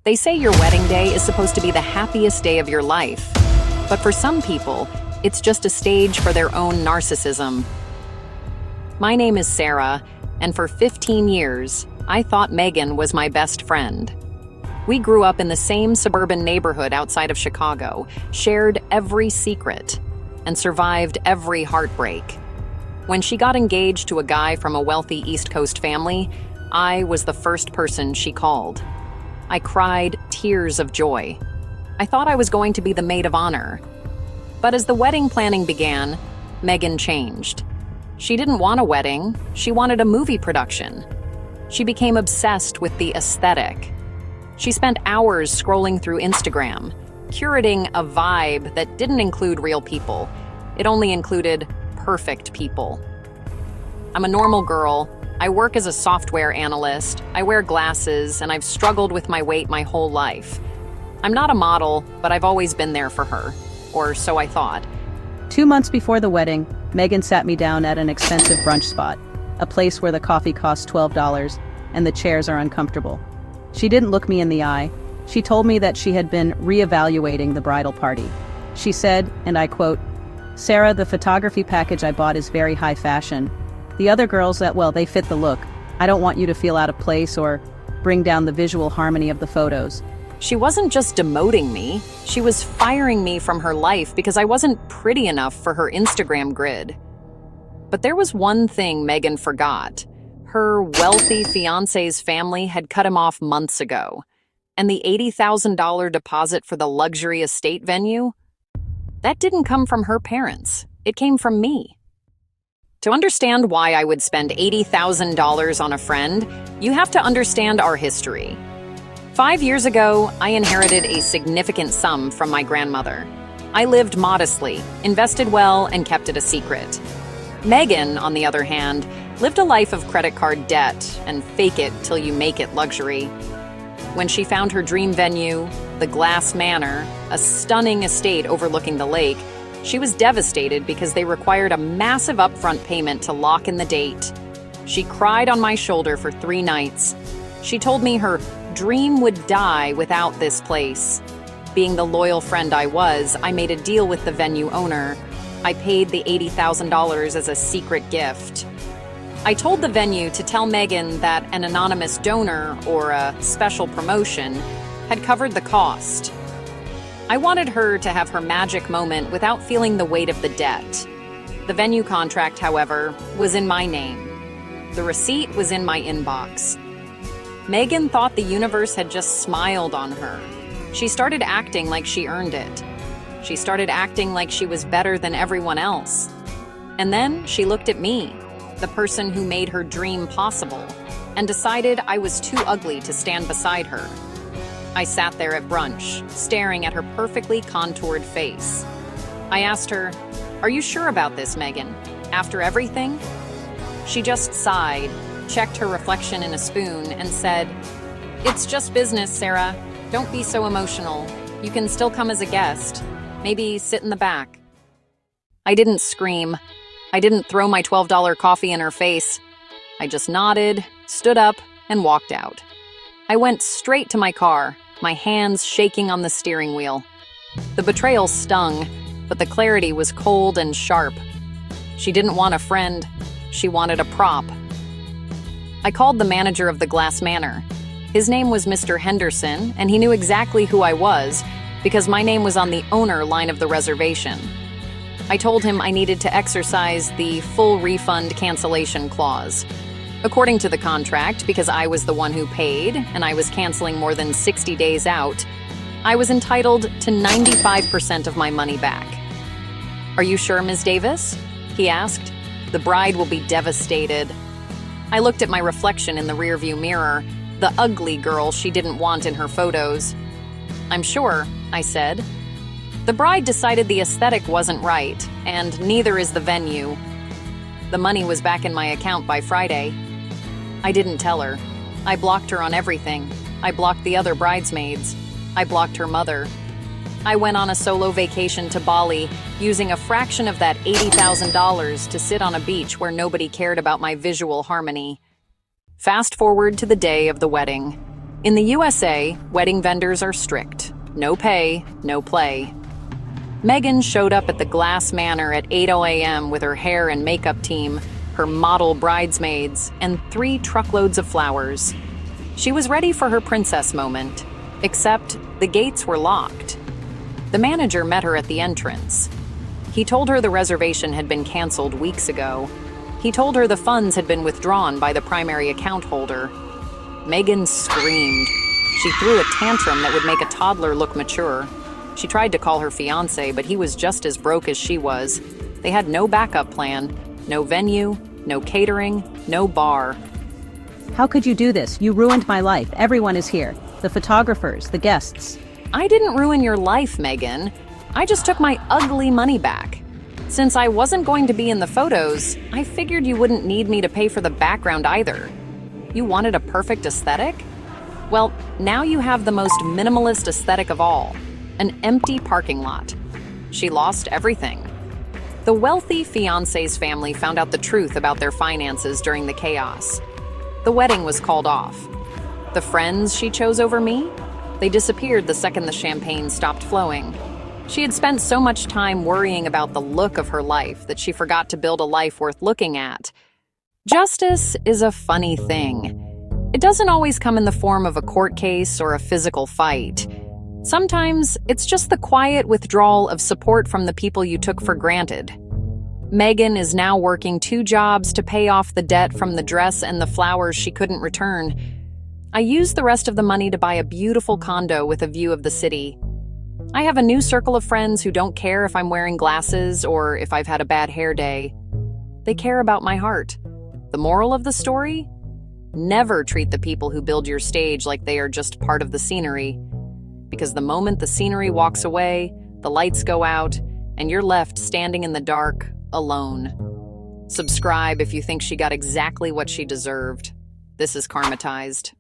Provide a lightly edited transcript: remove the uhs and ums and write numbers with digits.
They say your wedding day is supposed to be the happiest day of your life. But for some people, it's just a stage for their own narcissism. My name is Sarah, and for 15 years, I thought Megan was my best friend. We grew up in the same suburban neighborhood outside of Chicago, shared every secret, and survived every heartbreak. When she got engaged to a guy from a wealthy East Coast family, I was the first person she called. I cried tears of joy. I thought I was going to be the maid of honor. But as the wedding planning began, Megan changed. She didn't want a wedding, she wanted a movie production. She became obsessed with the aesthetic. She spent hours scrolling through Instagram, curating a vibe that didn't include real people. It only included perfect people. I'm a normal girl. I work as a software analyst, I wear glasses, and I've struggled with my weight my whole life. I'm not a model, but I've always been there for her, or so I thought. 2 months before the wedding, Megan sat me down at an expensive brunch spot, a place where the coffee costs $12 and the chairs are uncomfortable. She didn't look me in the eye. She told me that she had been reevaluating the bridal party. She said, and I quote, "Sarah, the photography package I bought is very high fashion. The other girls they fit the look. I don't want you to feel out of place or bring down the visual harmony of the photos." She wasn't just demoting me, she was firing me from her life because I wasn't pretty enough for her Instagram grid. But there was one thing Megan forgot. Her wealthy fiancé's family had cut him off months ago. And the $80,000 deposit for the luxury estate venue? That didn't come from her parents. It came from me. To understand why I would spend $80,000 on a friend, you have to understand our history. 5 years ago, I inherited a significant sum from my grandmother. I lived modestly, invested well, and kept it a secret. Megan, on the other hand, lived a life of credit card debt and fake it till you make it luxury. When she found her dream venue, the Glass Manor, a stunning estate overlooking the lake, she was devastated because they required a massive upfront payment to lock in the date. She cried on my shoulder for 3 nights. She told me her dream would die without this place. Being the loyal friend I was, I made a deal with the venue owner. I paid the $80,000 as a secret gift. I told the venue to tell Megan that an anonymous donor, or a special promotion, had covered the cost. I wanted her to have her magic moment without feeling the weight of the debt. The venue contract, however, was in my name. The receipt was in my inbox. Megan thought the universe had just smiled on her. She started acting like she earned it. She started acting like she was better than everyone else. And then she looked at me, the person who made her dream possible, and decided I was too ugly to stand beside her. I sat there at brunch, staring at her perfectly contoured face. I asked her, "Are you sure about this, Megan? After everything?" She just sighed, checked her reflection in a spoon, and said, "It's just business, Sarah. Don't be so emotional. You can still come as a guest. Maybe sit in the back." I didn't scream. I didn't throw my $12 coffee in her face. I just nodded, stood up, and walked out. I went straight to my car, my hands shaking on the steering wheel. The betrayal stung, but the clarity was cold and sharp. She didn't want a friend. She wanted a prop. I called the manager of the Glass Manor. His name was Mr. Henderson, and he knew exactly who I was because my name was on the owner line of the reservation. I told him I needed to exercise the full refund cancellation clause. According to the contract, because I was the one who paid and I was canceling more than 60 days out, I was entitled to 95% of my money back. "Are you sure, Ms. Davis?" he asked. "The bride will be devastated." I looked at my reflection in the rearview mirror, the ugly girl she didn't want in her photos. "I'm sure," I said. The bride decided the aesthetic wasn't right, and neither is the venue. The money was back in my account by Friday. I didn't tell her. I blocked her on everything. I blocked the other bridesmaids. I blocked her mother. I went on a solo vacation to Bali, using a fraction of that $80,000 to sit on a beach where nobody cared about my visual harmony. Fast forward to the day of the wedding. In the USA, wedding vendors are strict. No pay, no play. Megan showed up at the Glass Manor at 8 a.m. with her hair and makeup team, her model bridesmaids, and 3 truckloads of flowers. She was ready for her princess moment, except the gates were locked. The manager met her at the entrance. He told her the reservation had been canceled weeks ago. He told her the funds had been withdrawn by the primary account holder. Megan screamed. She threw a tantrum that would make a toddler look mature. She tried to call her fiancé, but he was just as broke as she was. They had no backup plan, no venue, no catering, no bar. How could you do this? You ruined my life. Everyone is here. The photographers, the guests. I didn't ruin your life, Megan. I just took my ugly money back. Since I wasn't going to be in the photos, I figured you wouldn't need me to pay for the background either. You wanted a perfect aesthetic? Well, now you have the most minimalist aesthetic of all, an empty parking lot. She lost everything. The wealthy fiancé's family found out the truth about their finances during the chaos. The wedding was called off. The friends she chose over me? They disappeared the second the champagne stopped flowing. She had spent so much time worrying about the look of her life that she forgot to build a life worth looking at. Justice is a funny thing. It doesn't always come in the form of a court case or a physical fight. Sometimes it's just the quiet withdrawal of support from the people you took for granted. Megan is now working 2 jobs to pay off the debt from the dress and the flowers she couldn't return. I used the rest of the money to buy a beautiful condo with a view of the city. I have a new circle of friends who don't care if I'm wearing glasses or if I've had a bad hair day. They care about my heart. The moral of the story? Never treat the people who build your stage like they are just part of the scenery. Because the moment the scenery walks away, the lights go out, and you're left standing in the dark, alone. Subscribe if you think she got exactly what she deserved. This is karmatized.